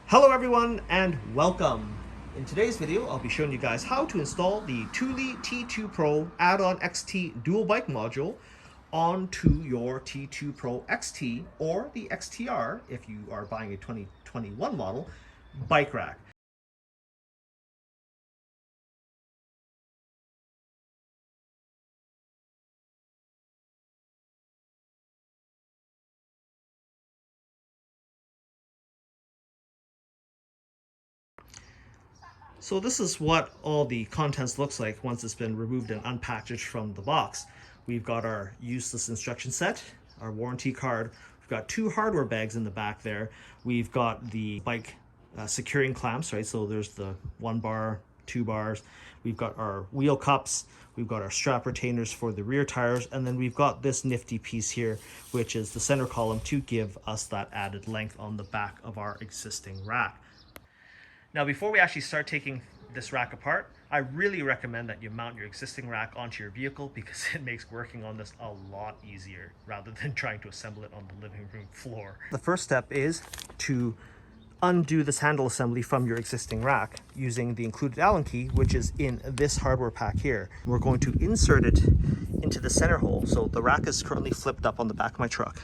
Hello everyone and welcome. In today's video, I'll be showing you guys how to install the Thule T2 Pro add-on XT dual bike module onto your T2 Pro XT or the XTR if you are buying a 2021 model bike rack. So this is what all the contents looks like once it's been removed and unpackaged from the box. We've got our useless instruction set, our warranty card. We've got two hardware bags in the back there. We've got the bike securing clamps, right? So there's the 1 bar, 2 bars. We've got our wheel cups. We've got our strap retainers for the rear tires. And then we've got this nifty piece here, which is the center column to give us that added length on the back of our existing rack. Now, before we actually start taking this rack apart, I really recommend that you mount your existing rack onto your vehicle because it makes working on this a lot easier rather than trying to assemble it on the living room floor. The first step is to undo this handle assembly from your existing rack using the included Allen key, which is in this hardware pack here. We're going to insert it into the center hole. So the rack is currently flipped up on the back of my truck.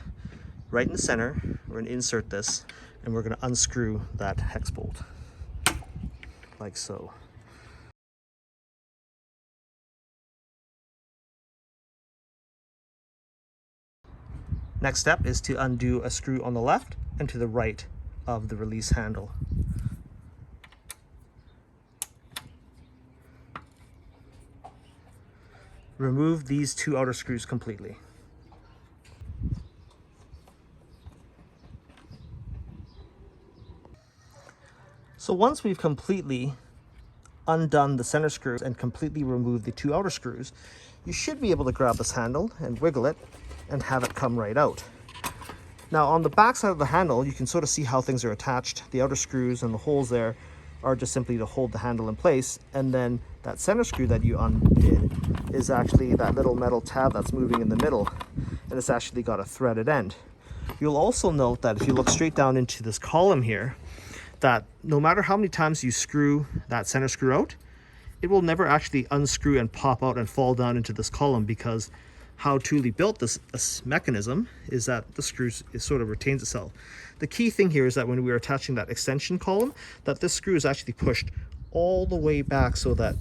Right in the center, we're going to insert this and we're going to unscrew that hex bolt. Like so. Next step is to undo a screw on the left and to the right of the release handle. Remove these two outer screws completely. So once we've completely undone the center screws and completely removed the two outer screws, you should be able to grab this handle and wiggle it and have it come right out. Now on the back side of the handle, you can sort of see how things are attached. The outer screws and the holes there are just simply to hold the handle in place. And then that center screw that you undid is actually that little metal tab that's moving in the middle. And it's actually got a threaded end. You'll also note that if you look straight down into this column here, that no matter how many times you screw that center screw out, it will never actually unscrew and pop out and fall down into this column, because how Thule built this mechanism is that the screw sort of retains itself. The key thing here is that when we are attaching that extension column, that this screw is actually pushed all the way back so that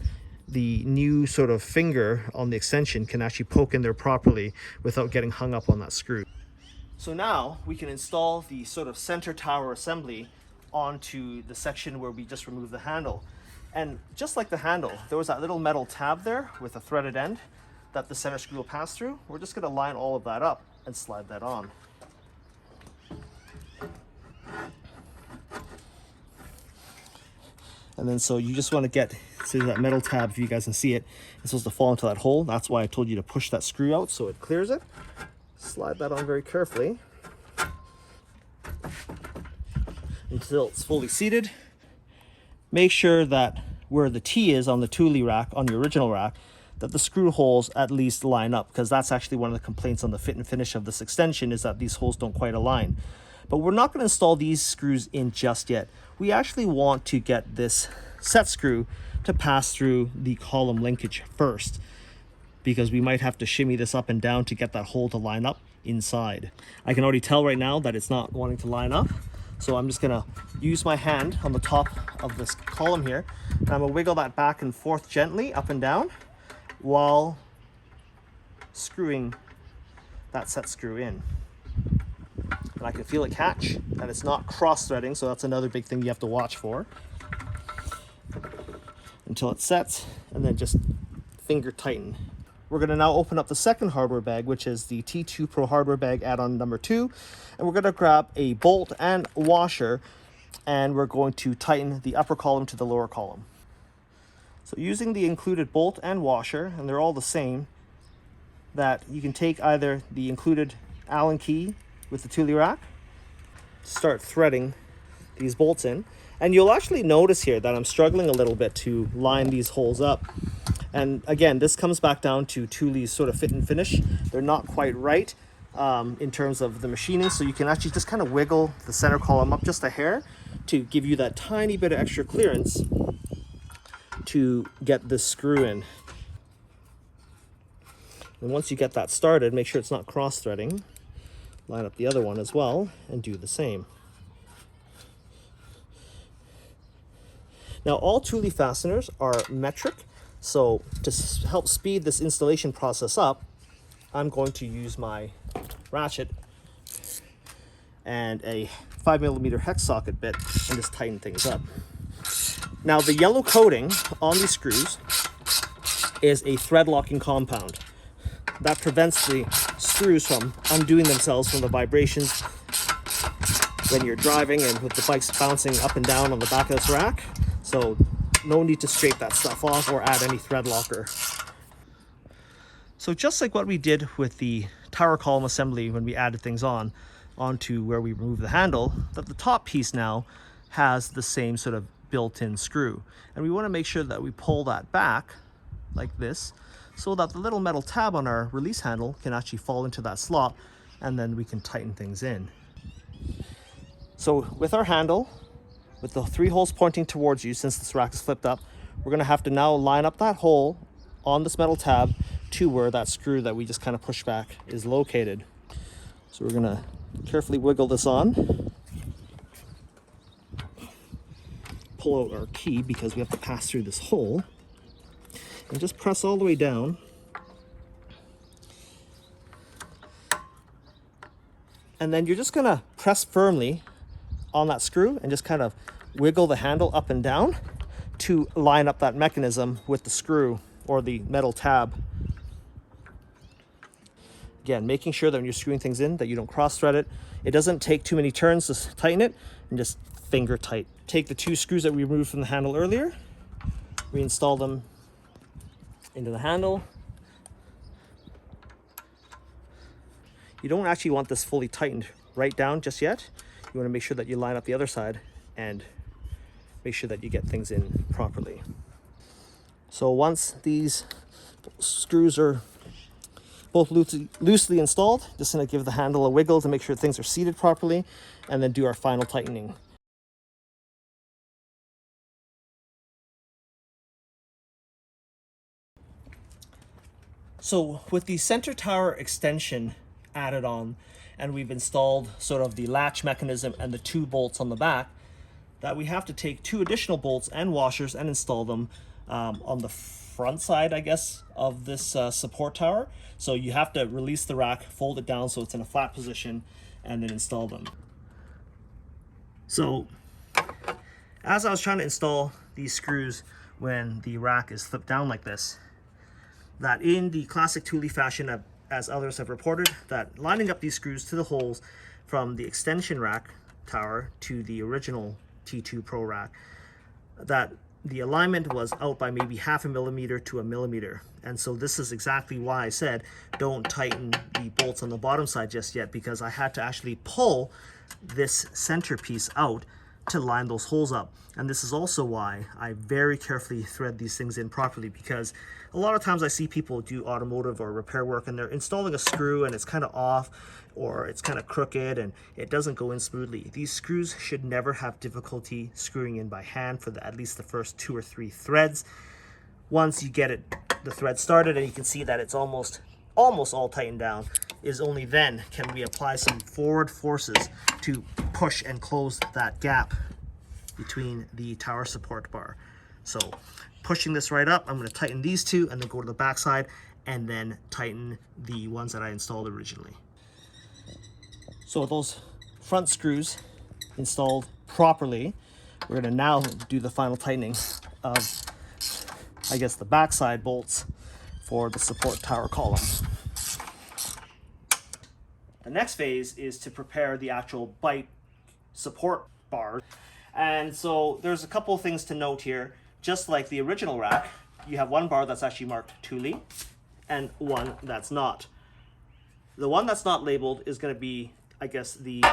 the new sort of finger on the extension can actually poke in there properly without getting hung up on that screw. So now we can install the sort of center tower assembly onto the section where we just removed the handle. And just like the handle, there was that little metal tab there with a threaded end that the center screw will pass through. We're just going to line all of that up and slide that on. And then so you just want to get, see that metal tab, if you guys can see it, it's supposed to fall into that hole. That's why I told you to push that screw out so it clears it. Slide that on very carefully until it's fully seated. Make sure that where the T is on the Thule rack, on the original rack, that the screw holes at least line up, because that's actually one of the complaints on the fit and finish of this extension, is that these holes don't quite align. But we're not going to install these screws in just yet. We actually want to get this set screw to pass through the column linkage first, because we might have to shimmy this up and down to get that hole to line up inside. I can already tell right now that it's not wanting to line up. So I'm just gonna use my hand on the top of this column here, and I'm gonna wiggle that back and forth gently up and down while screwing that set screw in. And I can feel it catch, and it's not cross-threading, so that's another big thing you have to watch for. Until it sets, and then just finger tighten. We're going to now open up the second hardware bag, which is the T2 Pro hardware bag add-on number 2. And we're going to grab a bolt and washer, and we're going to tighten the upper column to the lower column. So using the included bolt and washer, and they're all the same, that you can take either the included Allen key with the Thule rack, start threading these bolts in. And you'll actually notice here that I'm struggling a little bit to line these holes up. And again, this comes back down to Thule's sort of fit and finish. They're not quite right in terms of the machining, so you can actually just kind of wiggle the center column up just a hair to give you that tiny bit of extra clearance to get this screw in. And once you get that started, make sure it's not cross-threading. Line up the other one as well and do the same. Now, all Thule fasteners are metric, so to help speed this installation process up, I'm going to use my ratchet and a 5mm hex socket bit and just tighten things up. Now, the yellow coating on these screws is a thread locking compound that prevents the screws from undoing themselves from the vibrations when you're driving and with the bikes bouncing up and down on the back of this rack. So no need to scrape that stuff off or add any thread locker. So just like what we did with the tower column assembly when we added things onto where we remove the handle, that the top piece now has the same sort of built-in screw. And we want to make sure that we pull that back like this so that the little metal tab on our release handle can actually fall into that slot, and then we can tighten things in. So with our handle, with the 3 holes pointing towards you, since this rack is flipped up, we're going to have to now line up that hole on this metal tab to where that screw that we just kind of pushed back is located. So we're going to carefully wiggle this on, pull out our key because we have to pass through this hole, and just press all the way down. And then you're just going to press firmly on that screw and just kind of wiggle the handle up and down to line up that mechanism with the screw or the metal tab. Again, making sure that when you're screwing things in that you don't cross thread it. It doesn't take too many turns to tighten it, and just finger tight. Take the 2 screws that we removed from the handle earlier, reinstall them into the handle. You don't actually want this fully tightened right down just yet. You want to make sure that you line up the other side and make sure that you get things in properly. So once these screws are both loosely installed, just going to give the handle a wiggle to make sure things are seated properly, and then do our final tightening. So with the center tower extension added on, and we've installed sort of the latch mechanism and the 2 bolts on the back, that we have to take 2 additional bolts and washers and install them on the front side, I guess, of this support tower. So you have to release the rack, fold it down so it's in a flat position, and then install them. So as I was trying to install these screws when the rack is flipped down like this, that in the classic Thule fashion, as others have reported, that lining up these screws to the holes from the extension rack tower to the original T2 Pro rack, that the alignment was out by maybe 0.5 millimeter to 1 millimeter. And so this is exactly why I said don't tighten the bolts on the bottom side just yet, because I had to actually pull this center piece out to line those holes up. And this is also why I very carefully thread these things in properly, because a lot of times I see people do automotive or repair work and they're installing a screw and it's kind of off or it's kind of crooked and it doesn't go in smoothly. These screws should never have difficulty screwing in by hand for at least the first 2 or 3 threads. Once you get the thread started and you can see that it's almost all tightened down, is only then can we apply some forward forces to push and close that gap between the tower support bar. So pushing this right up, I'm going to tighten these 2 and then go to the back side and then tighten the ones that I installed originally. So with those front screws installed properly, we're going to now do the final tightening of, I guess, the backside bolts for the support tower columns. The next phase is to prepare the actual bike support bar. And so there's a couple of things to note here. Just like the original rack, you have one bar that's actually marked Thule and one that's not. The one that's not labeled is going to be, I guess, the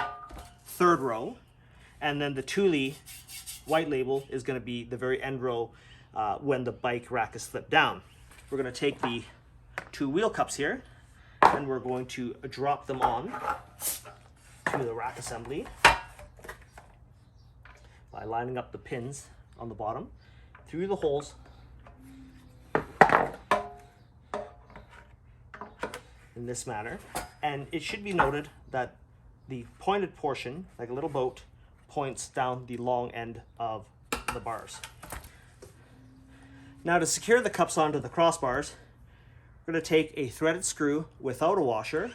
3rd row, and then the Thule white label is going to be the very end row when the bike rack is flipped down. We're going to take the 2 wheel cups here and we're going to drop them on to the rack assembly by lining up the pins on the bottom through the holes in this manner. And it should be noted that the pointed portion, like a little boat, points down the long end of the bars. Now to secure the cups onto the crossbars, we're going to take a threaded screw without a washer,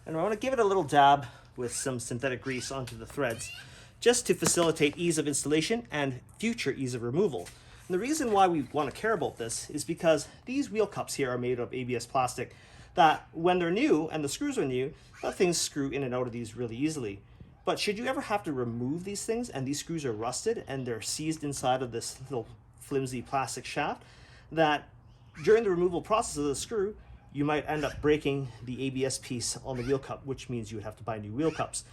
and we're going to give it a little dab with some synthetic grease onto the threads, just to facilitate ease of installation and future ease of removal. And the reason why we want to care about this is because these wheel cups here are made of ABS plastic that when they're new and the screws are new, things screw in and out of these really easily. But should you ever have to remove these things and these screws are rusted and they're seized inside of this little flimsy plastic shaft, that during the removal process of the screw, you might end up breaking the ABS piece on the wheel cup, which means you would have to buy new wheel cups.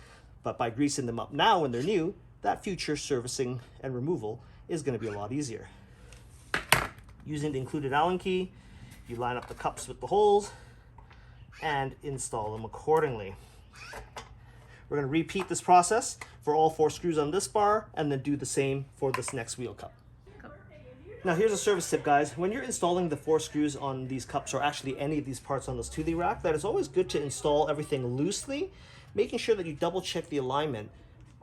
But by greasing them up now when they're new, that future servicing and removal is going to be a lot easier. Using the included Allen key, you line up the cups with the holes and install them accordingly. We're going to repeat this process for all 4 screws on this bar and then do the same for this next wheel cup. Now here's a service tip, guys. When you're installing the 4 screws on these cups, or actually any of these parts on this Thule rack, that is always good to install everything loosely, making sure that you double check the alignment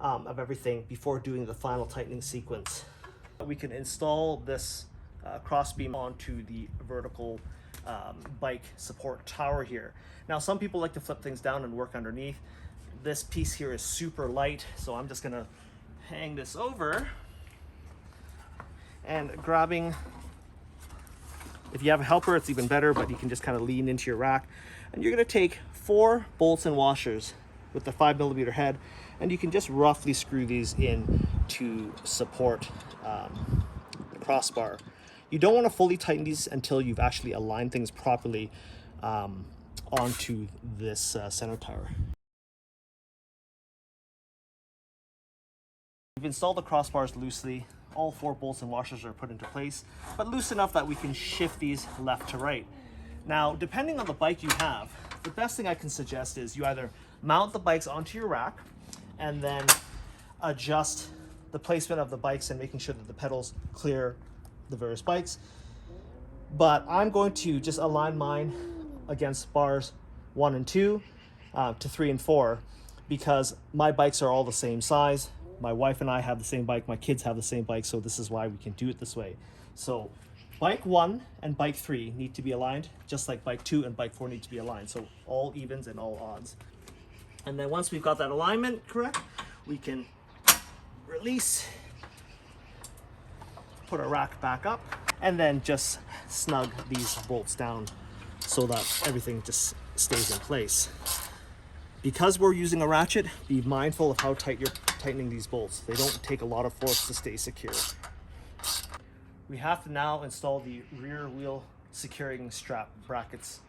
of everything before doing the final tightening sequence. We can install this crossbeam onto the vertical bike support tower here. Now some people like to flip things down and work underneath. This piece here is super light, so I'm just gonna hang this over and grabbing, if you have a helper it's even better, but you can just kind of lean into your rack, and you're gonna take 4 bolts and washers with the 5mm head, and you can just roughly screw these in to support the crossbar. You don't want to fully tighten these until you've actually aligned things properly onto this center tower. We've installed the crossbars loosely. All 4 bolts and washers are put into place, but loose enough that we can shift these left to right. Now, depending on the bike you have, the best thing I can suggest is you either mount the bikes onto your rack and then adjust the placement of the bikes and making sure that the pedals clear the various bikes. But I'm going to just align mine against bars 1 and 2 to 3 and 4, because my bikes are all the same size. My wife and I have the same bike, my kids have the same bike, so this is why we can do it this way. So bike 1 and bike 3 need to be aligned, just like bike 2 and bike 4 need to be aligned. So all evens and all odds. And then once we've got that alignment correct, we can release, put our rack back up, and then just snug these bolts down so that everything just stays in place. Because we're using a ratchet, be mindful of how tight you're tightening these bolts. They don't take a lot of force to stay secure. We have to now install the rear wheel securing strap brackets.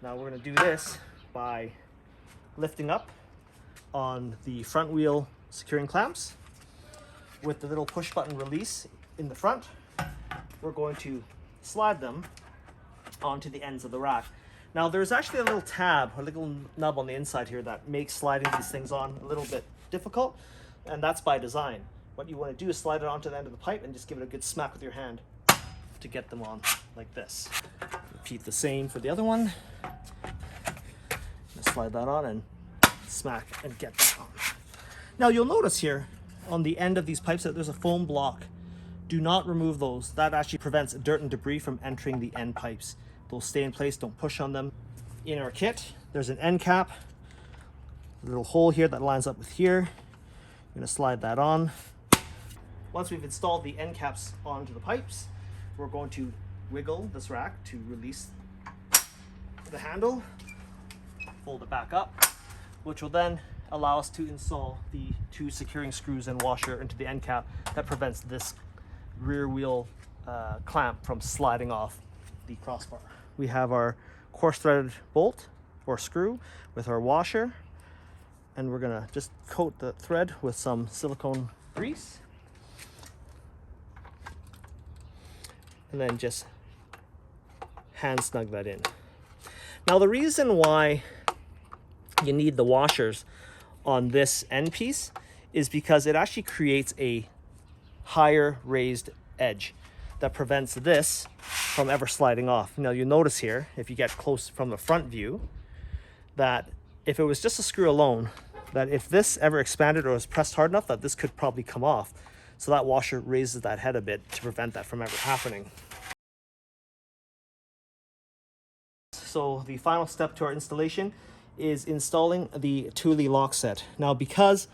Now we're going to do this by lifting up on the front wheel securing clamps with the little push button release in the front. We're going to slide them onto the ends of the rack. Now there's actually a little tab, a little nub on the inside here that makes sliding these things on a little bit difficult, and that's by design. What you want to do is slide it onto the end of the pipe and just give it a good smack with your hand to get them on like this. Repeat the same for the other one. Just slide that on and smack and get that on. Now you'll notice here on the end of these pipes that there's a foam block. Do not remove those. That actually prevents dirt and debris from entering the end pipes. They'll stay in place, don't push on them. In our kit, there's an end cap, a little hole here that lines up with here. I'm gonna slide that on. Once we've installed the end caps onto the pipes, we're going to wiggle this rack to release the handle, fold it back up, which will then allow us to install the 2 securing screws and washer into the end cap that prevents this rear wheel clamp from sliding off the crossbar. We have our coarse threaded bolt or screw with our washer, and we're gonna just coat the thread with some silicone grease and then just hand snug that in. Now the reason why you need the washers on this end piece is because it actually creates a higher raised edge that prevents this from ever sliding off. Now you notice here, if you get close from the front view, that if it was just a screw alone, that if this ever expanded or was pressed hard enough, that this could probably come off. So that washer raises that head a bit to prevent that from ever happening. So the final step to our installation is installing the Thule lock set. Now, because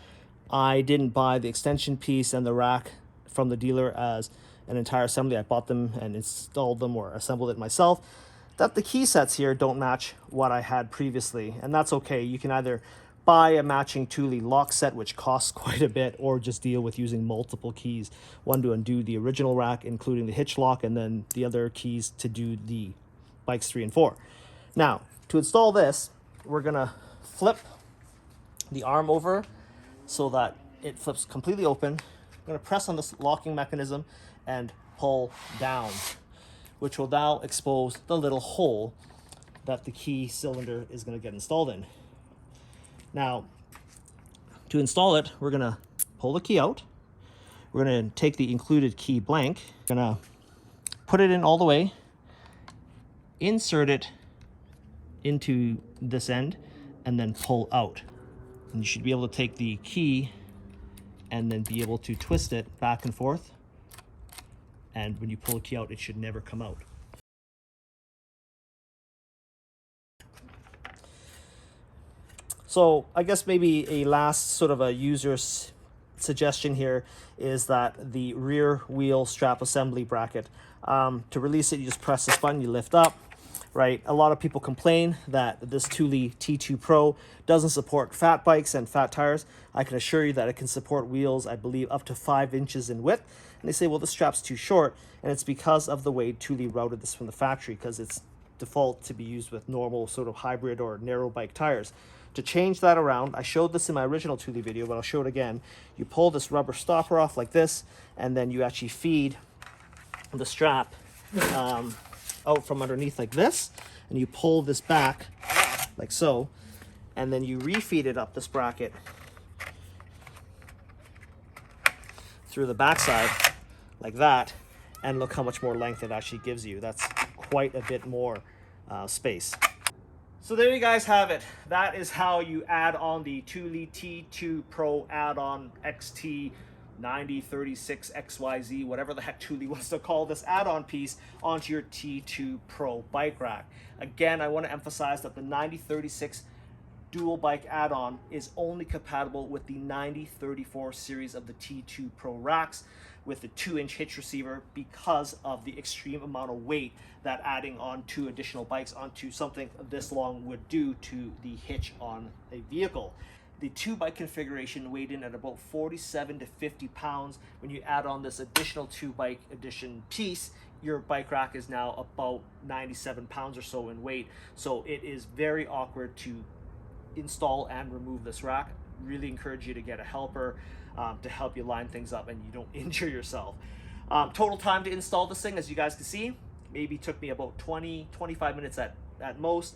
I didn't buy the extension piece and the rack from the dealer as an entire assembly, I bought them and installed them or assembled it myself, that the key sets here don't match what I had previously, and that's okay. You can either buy a matching Thule lock set, which costs quite a bit, or just deal with using multiple keys, one to undo the original rack, including the hitch lock, and then the other keys to do the bikes 3 and 4. Now, to install this, we're gonna flip the arm over so that it flips completely open. I'm gonna press on this locking mechanism and pull down, which will now expose the little hole that the key cylinder is going to get installed in. Now, to install it, we're going to pull the key out. We're going to take the included key blank, going to put it in all the way, insert it into this end, and then pull out. And you should be able to take the key and then be able to twist it back and forth. And when you pull the key out, it should never come out. So I guess maybe a last sort of a user's suggestion here is that the rear wheel strap assembly bracket, to release it, you just press this button, you lift up, right? A lot of people complain that this Thule T2 Pro doesn't support fat bikes and fat tires. I can assure you that it can support wheels, I believe, up to 5 inches in width. And they say, well, the strap's too short, and it's because of the way Thule routed this from the factory, because it's default to be used with normal sort of hybrid or narrow bike tires. To change that around, I showed this in my original Thule video, but I'll show it again. You pull this rubber stopper off like this, and then you actually feed the strap out from underneath like this, and you pull this back like so, and then you refeed it up this bracket through the backside like that, and look how much more length it actually gives you. That's quite a bit more space. So there you guys have it. That is how you add on the Thule T2 Pro add-on XT 9036 XYZ, whatever the heck Thule wants to call this add-on piece, onto your T2 Pro bike rack. Again, I want to emphasize that the 9036 dual bike add-on is only compatible with the 9034 series of the T2 Pro racks with the 2-inch hitch receiver, because of the extreme amount of weight that adding on 2 additional bikes onto something this long would do to the hitch on a vehicle. The 2-bike configuration weighed in at about 47 to 50 pounds. When you add on this additional 2-bike edition piece, your bike rack is now about 97 pounds or so in weight. So it is very awkward to install and remove this rack. Really encourage you to get a helper to help you line things up and you don't injure yourself. Total time to install this thing, as you guys can see, maybe took me about 20-25 minutes at most.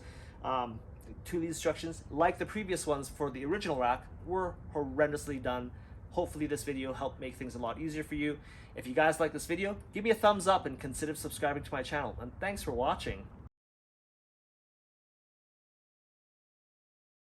Thule instructions, like the previous ones for the original rack, were horrendously done. Hopefully this video helped make things a lot easier for you. If you guys like this video, give me a thumbs up and consider subscribing to my channel. And thanks for watching.